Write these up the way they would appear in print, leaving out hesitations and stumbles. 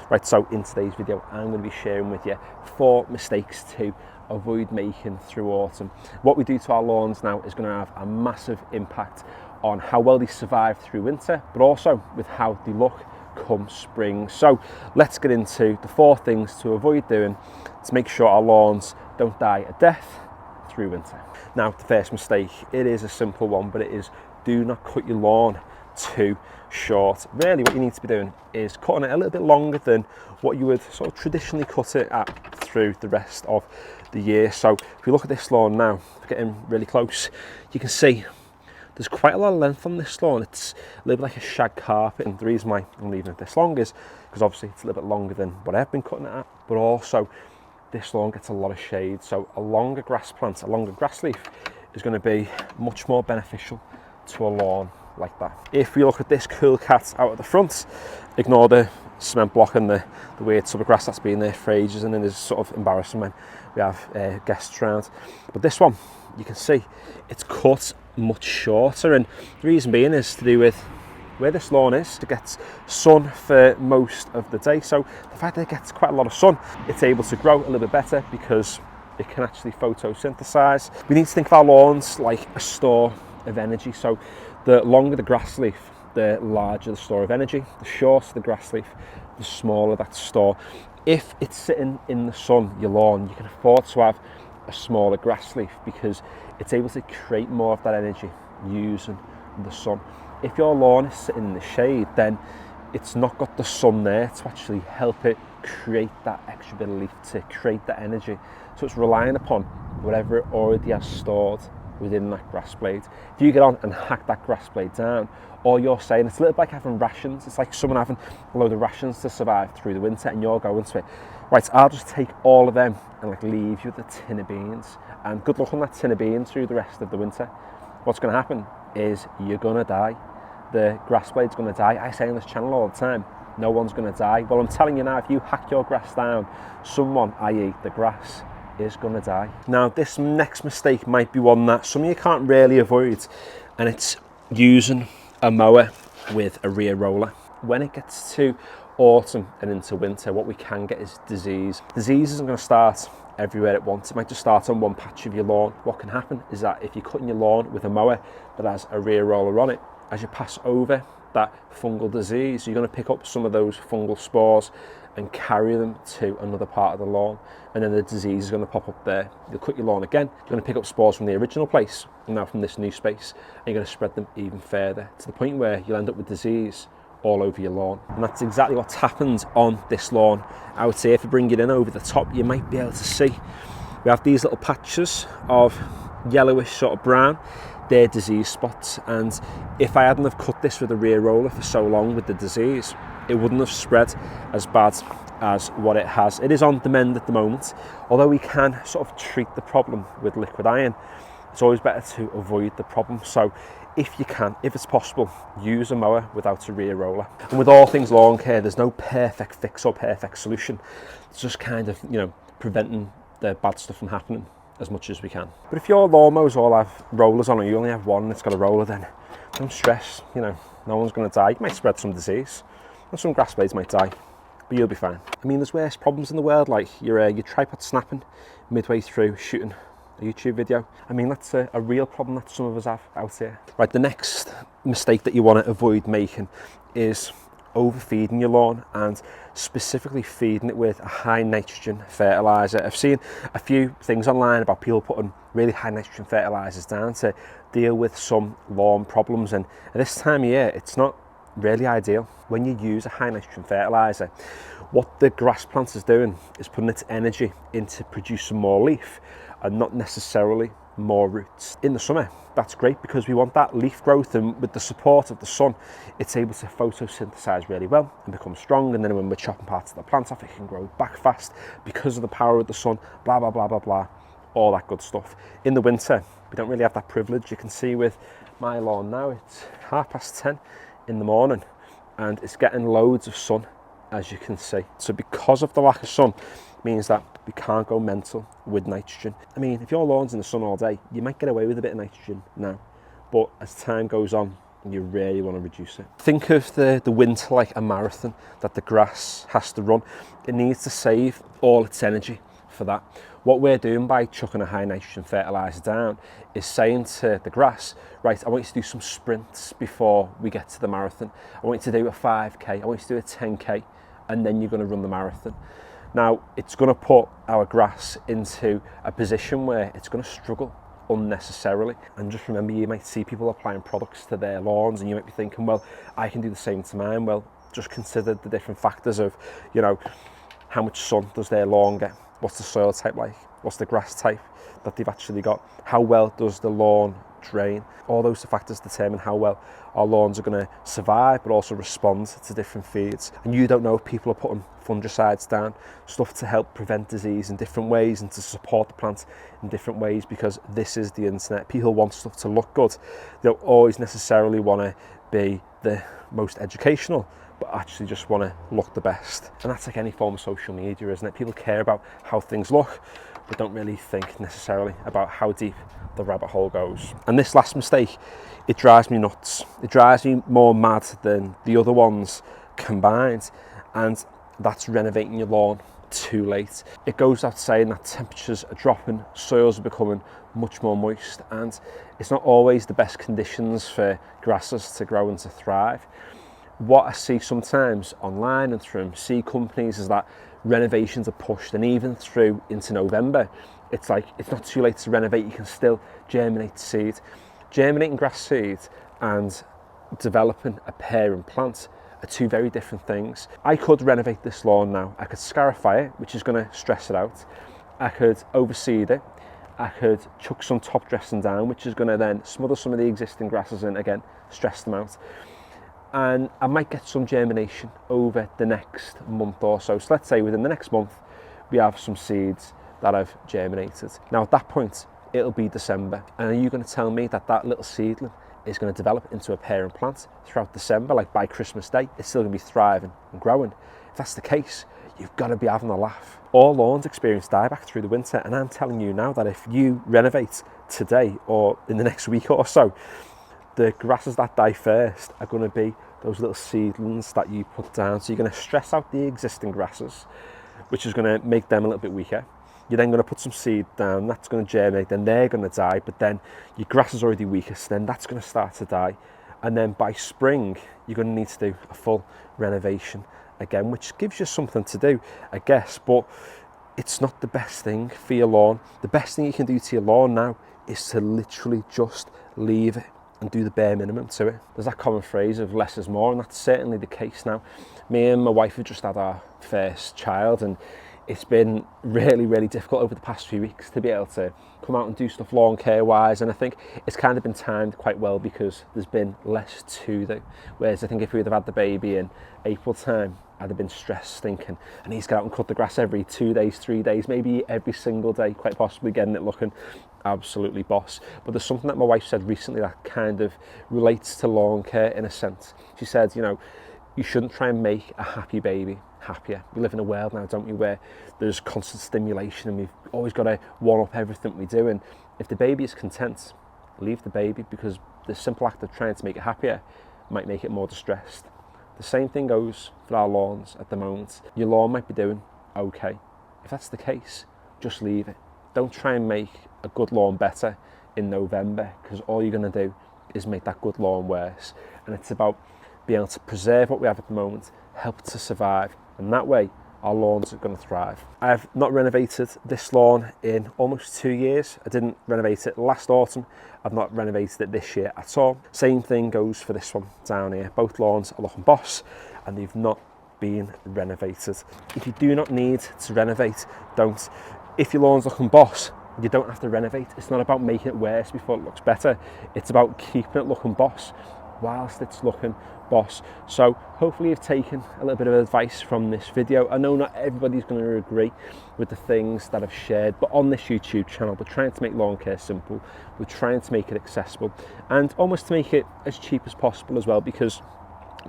Right, so in today's video, I'm going to be sharing with you 4 mistakes to avoid making through autumn. What we do to our lawns now is going to have a massive impact on how well they survive through winter, but also with how they look come spring. So let's get into the 4 things to avoid doing to make sure our lawns don't die a death through winter. Now, the first mistake, it is a simple one, but it is do not cut your lawn too short. Really what you need to be doing is cutting it a little bit longer than what you would sort of traditionally cut it at through the rest of the year. So if you look at this lawn now, getting really close, you can see there's quite a lot of length on this lawn. It's a little bit like a shag carpet, and the reason why I'm leaving it this long is because obviously it's a little bit longer than what I've been cutting it at, but also this lawn gets a lot of shade, so a longer grass plant, a longer grass leaf is going to be much more beneficial to a lawn like that. If we look at this cool cat out at the front, ignore the cement block and the weird tub of grass that's been there for ages, and then it's sort of embarrassing when we have guests around. But this one, you can see it's cut much shorter, and the reason being is to do with where this lawn is. It gets sun for most of the day, so the fact that it gets quite a lot of sun, it's able to grow a little bit better because it can actually photosynthesize. We need to think of our lawns like a store of energy. So the longer the grass leaf, the larger the store of energy. The shorter the grass leaf, the smaller that store. If it's sitting in the sun, your lawn, you can afford to have a smaller grass leaf because it's able to create more of that energy using the sun. If your lawn is sitting in the shade, then it's not got the sun there to actually help it create that extra bit of leaf, to create that energy. So it's relying upon whatever it already has stored within that grass blade. If you get on and hack that grass blade down, all you're saying, it's a little bit like having rations. It's like someone having a load of rations to survive through the winter, and you're going to it, right, I'll just take all of them and like leave you with a tin of beans, and good luck on that tin of beans through the rest of the winter. What's going to happen is you're going to die. The grass blade's going to die. I say on this channel all the time, no one's going to die. Well, I'm telling you now, if you hack your grass down, someone, i.e. the grass, is going to die. Now, this next mistake might be one that some of you can't really avoid, and it's using a mower with a rear roller. When it gets to autumn and into winter, what we can get is disease. Disease isn't going to start everywhere at once. It might just start on one patch of your lawn. What can happen is that if you're cutting your lawn with a mower that has a rear roller on it, as you pass over that fungal disease, you're going to pick up some of those fungal spores and carry them to another part of the lawn, and then the disease is going to pop up there. You'll cut your lawn again, you're going to pick up spores from the original place and now from this new space, and you're going to spread them even further to the point where you'll end up with disease all over your lawn. And that's exactly what's happened on this lawn out here. If I bring it in over the top, you might be able to see we have these little patches of yellowish sort of brown. They're disease spots, and if I hadn't have cut this with a rear roller for so long with the disease, it wouldn't have spread as bad as what it has. It is on the mend at the moment, although we can sort of treat the problem with liquid iron. It's always better to avoid the problem. So if you can, if it's possible, use a mower without a rear roller. And with all things lawn care, there's no perfect fix or perfect solution. It's just kind of, preventing the bad stuff from happening as much as we can. But if your lawnmowers all have rollers on, or you only have one and it's got a roller, then don't stress. No one's going to die. You might spread some disease, and some grass blades might die, but you'll be fine. I mean, there's worse problems in the world, like your tripod snapping midway through shooting a YouTube video. I mean, that's a real problem that some of us have out here. Right, the next mistake that you want to avoid making is overfeeding your lawn, and specifically feeding it with a high nitrogen fertilizer. I've seen a few things online about people putting really high nitrogen fertilizers down to deal with some lawn problems, and at this time of year it's not really ideal. When you use a high nitrogen fertilizer, what the grass plant is doing is putting its energy into producing more leaf and not necessarily more roots. In the summer, that's great because we want that leaf growth, and with the support of the sun, it's able to photosynthesize really well and become strong, and then when we're chopping parts of the plant off, it can grow back fast because of the power of the sun, blah, blah, blah, blah, blah, all that good stuff. In the winter, we don't really have that privilege. You can see with my lawn now, it's 10:30 in the morning, and it's getting loads of sun, as you can see. So because of the lack of sun, means that we can't go mental with nitrogen. I mean, if your lawn's in the sun all day, you might get away with a bit of nitrogen now, but as time goes on, and you really want to reduce it. Think of the winter like a marathon that the grass has to run. It needs to save all its energy for that. What we're doing by chucking a high nitrogen fertiliser down is saying to the grass, right, I want you to do some sprints before we get to the marathon. I want you to do a 5k, I want you to do a 10k, and then you're going to run the marathon. Now, it's going to put our grass into a position where it's going to struggle unnecessarily. And just remember, you might see people applying products to their lawns and you might be thinking, well, I can do the same to mine. Well, just consider the different factors of, you know, how much sun does their lawn get? What's the soil type like? What's the grass type that they've actually got? How well does the lawn drain? All those factors determine how well our lawns are going to survive, but also respond to different feeds. And you don't know if people are putting fungicides down, stuff to help prevent disease in different ways and to support the plant in different ways, because this is the internet. People want stuff to look good. They don't always necessarily want to be the most educational, but actually just want to look the best. And that's like any form of social media, isn't it? People care about how things look, but don't really think necessarily about how deep the rabbit hole goes. And this last mistake, it drives me nuts. It drives me more mad than the other ones combined. And that's renovating your lawn too late. It goes without saying that temperatures are dropping, soils are becoming much more moist, and it's not always the best conditions for grasses to grow and to thrive. What I see sometimes online and from seed companies is that renovations are pushed, and even through into November, it's like it's not too late to renovate. You can still germinate seed. Germinating grass seed and developing a parent plant are two very different things. I could renovate this lawn now. I could scarify it, which is going to stress it out. I could overseed it. I could chuck some top dressing down, which is going to then smother some of the existing grasses in, again, stress them out. And I might get some germination over the next month or so. So let's say within the next month, we have some seeds that have germinated. Now at that point, it'll be December. And are you going to tell me that that little seedling is going to develop into a parent plant throughout December? Like by Christmas Day, it's still going to be thriving and growing. If that's the case, you've got to be having a laugh. All lawns experience dieback through the winter. And I'm telling you now that if you renovate today or in the next week or so, the grasses that die first are going to be those little seedlings that you put down. So you're going to stress out the existing grasses, which is going to make them a little bit weaker. You're then going to put some seed down, that's going to germinate, then they're going to die, but then your grass is already weakest, then that's going to start to die. And then by spring, you're going to need to do a full renovation again, which gives you something to do, I guess, but it's not the best thing for your lawn. The best thing you can do to your lawn now is to literally just leave it and do the bare minimum to it. There's that common phrase of less is more, and that's certainly the case now. Me and my wife have just had our first child, and it's been really, really difficult over the past few weeks to be able to come out and do stuff lawn care wise, and I think it's kind of been timed quite well because there's been less to do. Whereas I think if we'd have had the baby in April time, I'd have been stressed thinking I need to get out and cut the grass every 2 days, 3 days, maybe every single day, quite possibly getting it looking absolutely boss. But there's something that my wife said recently that kind of relates to lawn care in a sense. She said, you know, you shouldn't try and make a happy baby happier. We live in a world now, don't we, where there's constant stimulation and we've always got to one-up everything we do. And if the baby is content, leave the baby, because the simple act of trying to make it happier might make it more distressed. The same thing goes for our lawns at the moment. Your lawn might be doing okay. If that's the case, just leave it. Don't try and make a good lawn better in November, because all you're going to do is make that good lawn worse. And it's about being able to preserve what we have at the moment, help to survive, and that way our lawns are going to thrive. I've not renovated this lawn in almost 2 years. I didn't renovate it last autumn. I've not renovated it this year at all. Same thing goes for this one down here. Both lawns are looking boss and they've not been renovated. If you do not need to renovate, don't. If your lawn's looking boss, you don't have to renovate. It's not about making it worse before it looks better. It's about keeping it looking boss whilst it's looking boss. So hopefully you've taken a little bit of advice from this video. I know not everybody's going to agree with the things that I've shared, but on this YouTube channel we're trying to make lawn care simple. We're trying to make it accessible and almost to make it as cheap as possible as well, because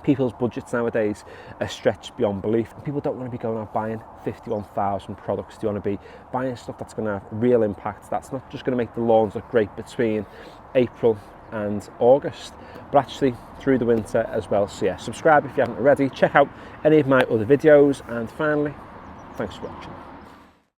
people's budgets nowadays are stretched beyond belief. People don't want to be going out buying 51,000 products. They want to be buying stuff that's going to have real impact, that's not just going to make the lawns look great between April and August, but actually through the winter as well. So yeah, subscribe if you haven't already, check out any of my other videos, and finally, thanks for watching.